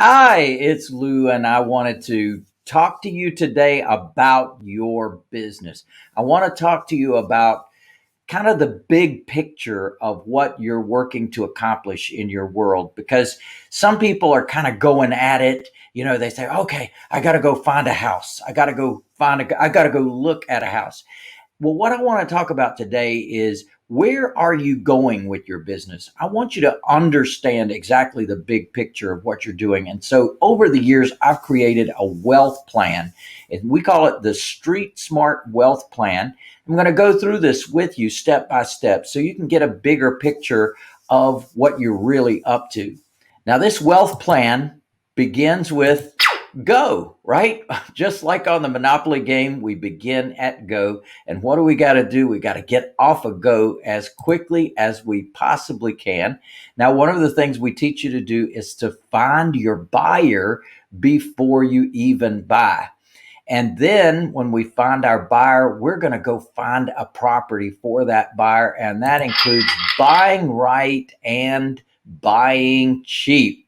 Hi, it's Lou, and I wanted to talk to you today about your business. I want to talk to you about kind of the big picture of what you're working to accomplish in your world because some people are kind of going at it. They say, okay, I got to go find a house. I got to go look at a house. Well, what I want to talk about today is where are you going with your business? I want you to understand exactly the big picture of what you're doing. And so over the years, I've created a wealth plan, and we call it the Street Smart Wealth Plan. I'm going to go through this with you step by step so you can get a bigger picture of what you're really up to. Now, this wealth plan begins with go, right? Just like on the Monopoly game, we begin at go. And what do we got to do? We got to get off of go as quickly as we possibly can. Now, one of the things we teach you to do is to find your buyer before you even buy. And then when we find our buyer, we're going to go find a property for that buyer. And that includes buying right and buying cheap.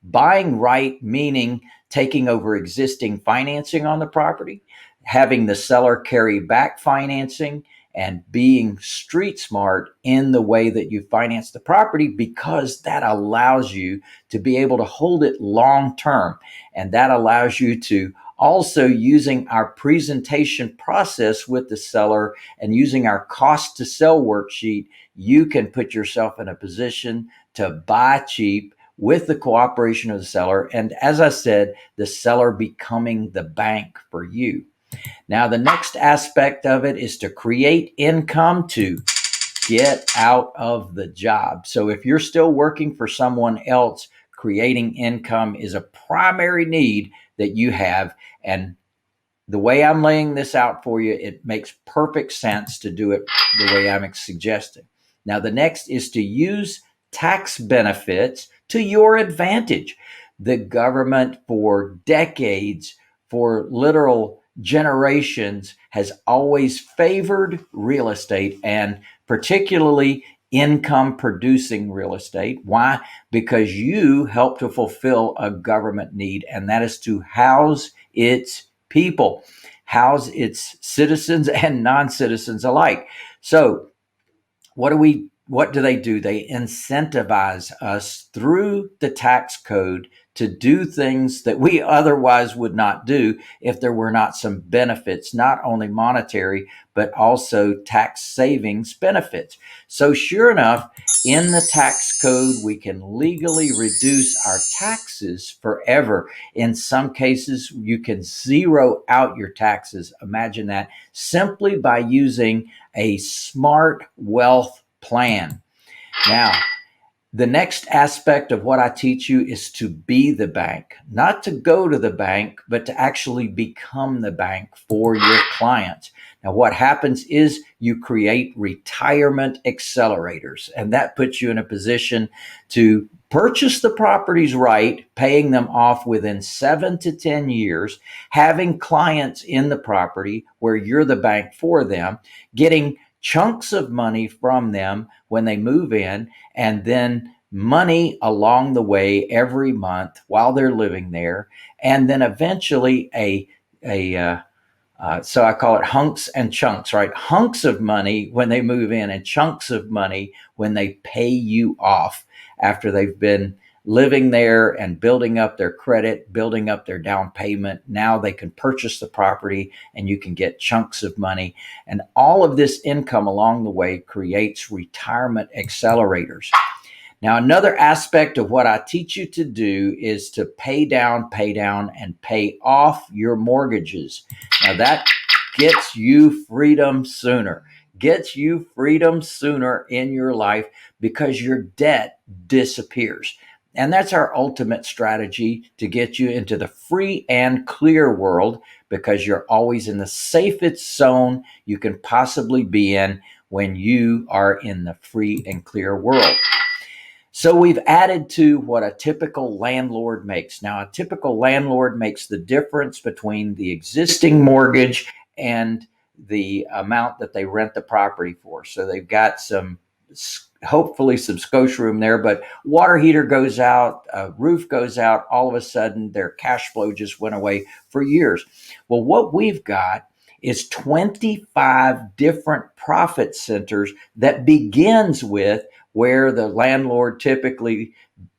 Buying right, meaning taking over existing financing on the property, having the seller carry back financing, and being street smart in the way that you finance the property because that allows you to be able to hold it long term. And that allows you to also using our presentation process with the seller and using our cost to sell worksheet, you can put yourself in a position to buy cheap with the cooperation of the seller. And as I said, the seller becoming the bank for you. Now, the next aspect of it is to create income to get out of the job. So if you're still working for someone else, creating income is a primary need that you have. And the way I'm laying this out for you, it makes perfect sense to do it the way I'm suggesting. Now, the next is to use tax benefits to your advantage. The government for decades, for literal generations, has always favored real estate and particularly income producing real estate. Why? Because you help to fulfill a government need, and that is to house its people, house its citizens and non-citizens alike. So what do they do? They incentivize us through the tax code to do things that we otherwise would not do if there were not some benefits, not only monetary, but also tax savings benefits. So sure enough, in the tax code, we can legally reduce our taxes forever. In some cases, you can zero out your taxes. Imagine that simply by using a smart wealth plan. Now, the next aspect of what I teach you is to be the bank, not to go to the bank, but to actually become the bank for your clients. Now, what happens is you create retirement accelerators, and that puts you in a position to purchase the properties right, paying them off within 7 to 10 years, having clients in the property where you're the bank for them, getting chunks of money from them when they move in, and then money along the way every month while they're living there, and then eventually so I call it hunks and chunks, right? Hunks of money when they move in, and chunks of money when they pay you off after they've been living there and building up their credit, building up their down payment. Now they can purchase the property and you can get chunks of money. And all of this income along the way creates retirement accelerators. Now, another aspect of what I teach you to do is to pay down, and pay off your mortgages. Now, that gets you freedom sooner, in your life because your debt disappears. And that's our ultimate strategy to get you into the free and clear world because you're always in the safest zone you can possibly be in when you are in the free and clear world. So we've added to what a typical landlord makes. Now, a typical landlord makes the difference between the existing mortgage and the amount that they rent the property for. So they've got some hopefully some scotia room there, but water heater goes out, roof goes out, all of a sudden their cash flow just went away for years. Well, what we've got is 25 different profit centers that begins with where the landlord typically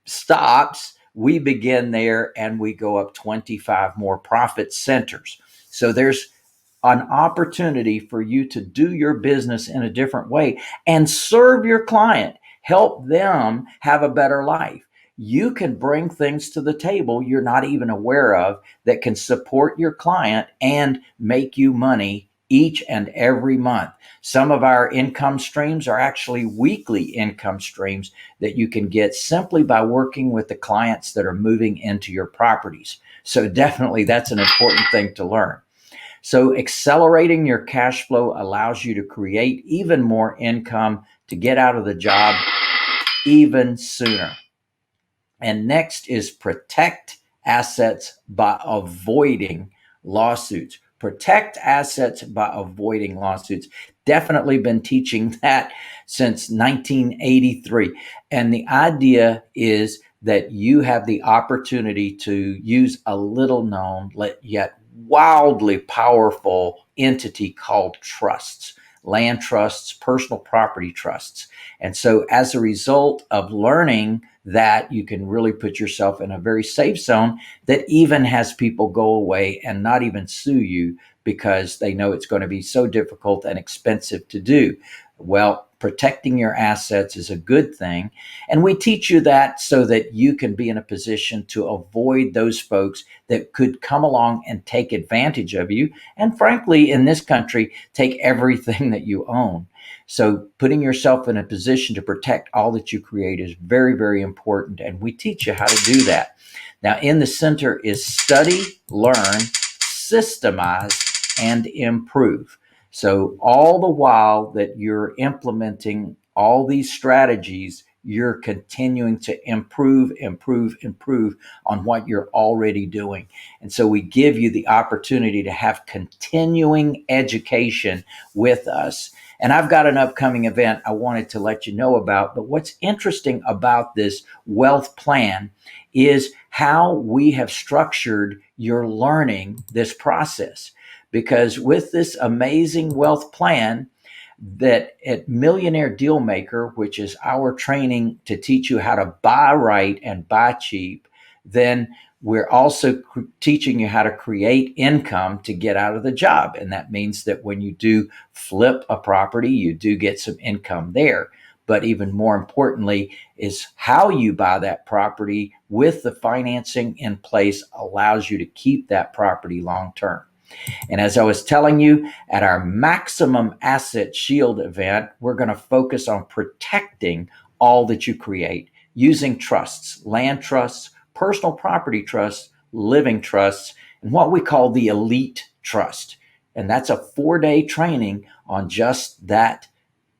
stops. We begin there and we go up 25 more profit centers. So there's an opportunity for you to do your business in a different way and serve your client, help them have a better life. You can bring things to the table you're not even aware of that can support your client and make you money each and every month. Some of our income streams are actually weekly income streams that you can get simply by working with the clients that are moving into your properties. So definitely that's an important thing to learn. So accelerating your cash flow allows you to create even more income to get out of the job even sooner. And next is protect assets by avoiding lawsuits. Protect assets by avoiding lawsuits. Definitely been teaching that since 1983. And the idea is that you have the opportunity to use a little known yet wildly powerful entity called trusts, land trusts, personal property trusts. And so as a result of learning that, you can really put yourself in a very safe zone that even has people go away and not even sue you because they know it's going to be so difficult and expensive to do. Well, protecting your assets is a good thing. And we teach you that so that you can be in a position to avoid those folks that could come along and take advantage of you. And frankly, in this country, take everything that you own. So putting yourself in a position to protect all that you create is very, very important. And we teach you how to do that. Now, in the center is study, learn, systemize, and improve. So all the while that you're implementing all these strategies, you're continuing to improve on what you're already doing. And so we give you the opportunity to have continuing education with us. And I've got an upcoming event I wanted to let you know about. But what's interesting about this wealth plan is how we have structured your learning this process. Because with this amazing wealth plan, that at Millionaire Dealmaker, which is our training to teach you how to buy right and buy cheap, then we're also teaching you how to create income to get out of the job. And that means that when you do flip a property, you do get some income there. But even more importantly is how you buy that property with the financing in place allows you to keep that property long term. And as I was telling you, at our Maximum Asset Shield event, we're going to focus on protecting all that you create using trusts, land trusts, personal property trusts, living trusts, and what we call the elite trust. And that's a 4-day training on just that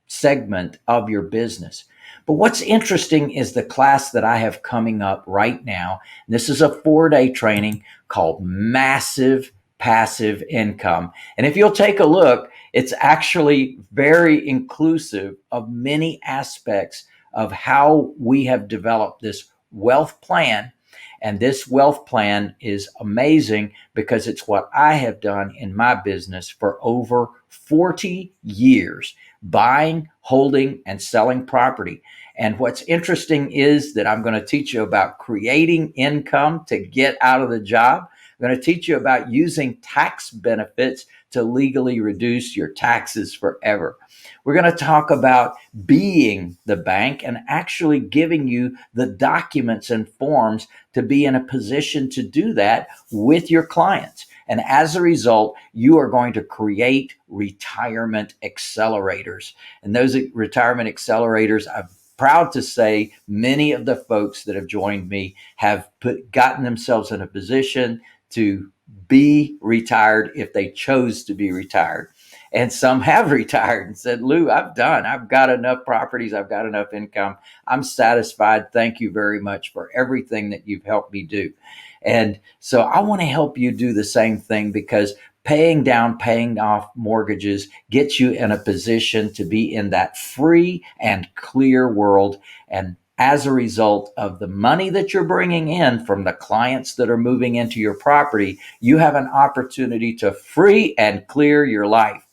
segment of your business. But what's interesting is the class that I have coming up right now. This is a 4-day training called Massive Passive Income. And if you'll take a look, it's actually very inclusive of many aspects of how we have developed this wealth plan. And this wealth plan is amazing because it's what I have done in my business for over 40 years, buying, holding, and selling property. And what's interesting is that I'm going to teach you about creating income to get out of the job. I'm going to teach you about using tax benefits to legally reduce your taxes forever. We're going to talk about being the bank and actually giving you the documents and forms to be in a position to do that with your clients. And as a result, you are going to create retirement accelerators. And those retirement accelerators, I'm proud to say many of the folks that have joined me have gotten themselves in a position to be retired if they chose to be retired. And some have retired and said, Lou, I've got enough properties. I've got enough income. I'm satisfied. Thank you very much for everything that you've helped me do. And so I want to help you do the same thing because paying down, paying off mortgages gets you in a position to be in that free and clear world. And as a result of the money that you're bringing in from the clients that are moving into your property, you have an opportunity to free and clear your life.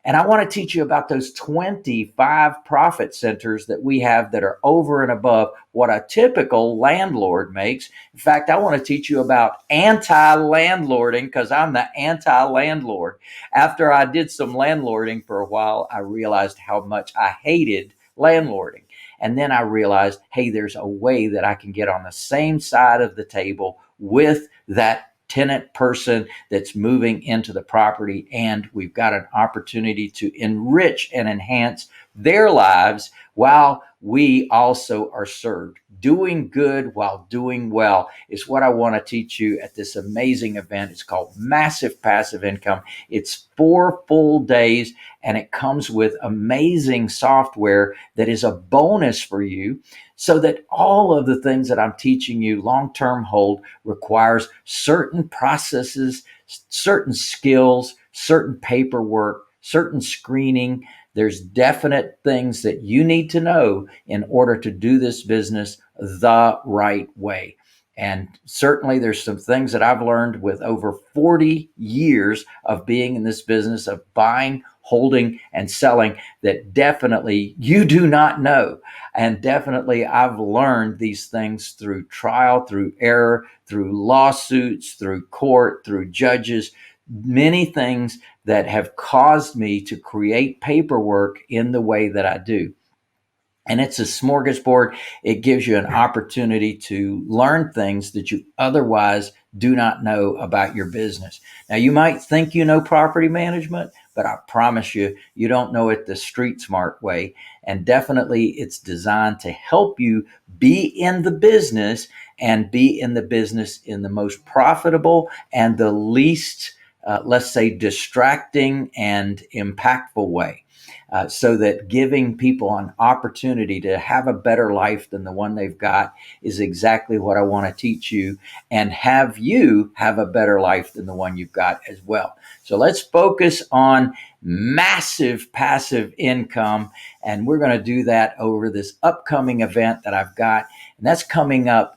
And I want to teach you about those 25 profit centers that we have that are over and above what a typical landlord makes. In fact, I want to teach you about anti-landlording because I'm the anti-landlord. After I did some landlording for a while, I realized how much I hated landlording. And then I realized, hey, there's a way that I can get on the same side of the table with that tenant person that's moving into the property, and we've got an opportunity to enrich and enhance their lives while we also are served. Doing good while doing well is what I want to teach you at this amazing event. It's called Massive Passive Income. It's 4 full days, and it comes with amazing software that is a bonus for you, so that all of the things that I'm teaching you long-term hold requires certain processes, certain skills, certain paperwork, certain screening. There's definite things that you need to know in order to do this business the right way. And certainly there's some things that I've learned with over 40 years of being in this business of buying, holding, and selling that definitely you do not know. And definitely I've learned these things through trial, through error, through lawsuits, through court, through judges, many things that have caused me to create paperwork in the way that I do. And it's a smorgasbord. It gives you an opportunity to learn things that you otherwise do not know about your business. Now, you might think you know property management, but I promise you, you don't know it the street smart way. And definitely it's designed to help you be in the business and be in the business in the most profitable and the least, let's say, distracting and impactful way. So that giving people an opportunity to have a better life than the one they've got is exactly what I want to teach you, and have you have a better life than the one you've got as well. So let's focus on massive passive income, and we're going to do that over this upcoming event that I've got, and that's coming up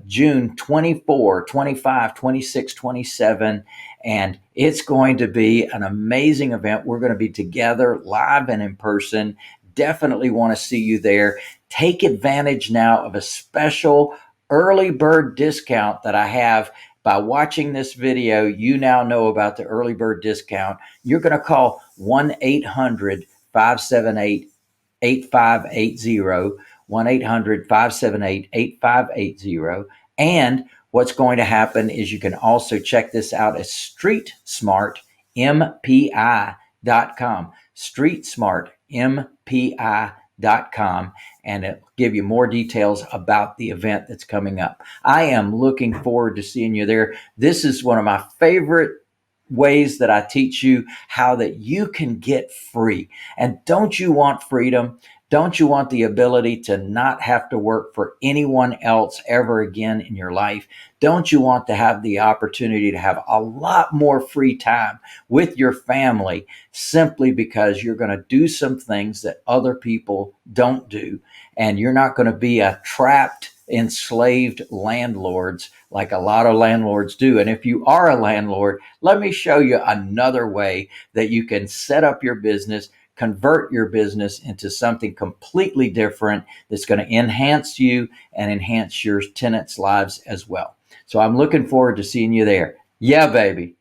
June 24, 25, 26, 27. And it's going to be an amazing event. We're going to be together live and in person. Definitely want to see you there. Take advantage now of a special early bird discount that I have. By watching this video, you now know about the early bird discount. You're going to call 1-800-578-8580, 1-800-578-8580. And what's going to happen is you can also check this out at streetsmartmpi.com, streetsmartmpi.com, and it'll give you more details about the event that's coming up. I am looking forward to seeing you there. This is one of my favorite ways that I teach you how that you can get free. And don't you want freedom? Don't you want the ability to not have to work for anyone else ever again in your life? Don't you want to have the opportunity to have a lot more free time with your family simply because you're going to do some things that other people don't do, and you're not going to be a trapped, enslaved landlords like a lot of landlords do? And if you are a landlord, let me show you another way that you can set up your business, convert your business into something completely different that's going to enhance you and enhance your tenants' lives as well. So I'm looking forward to seeing you there. Yeah, baby.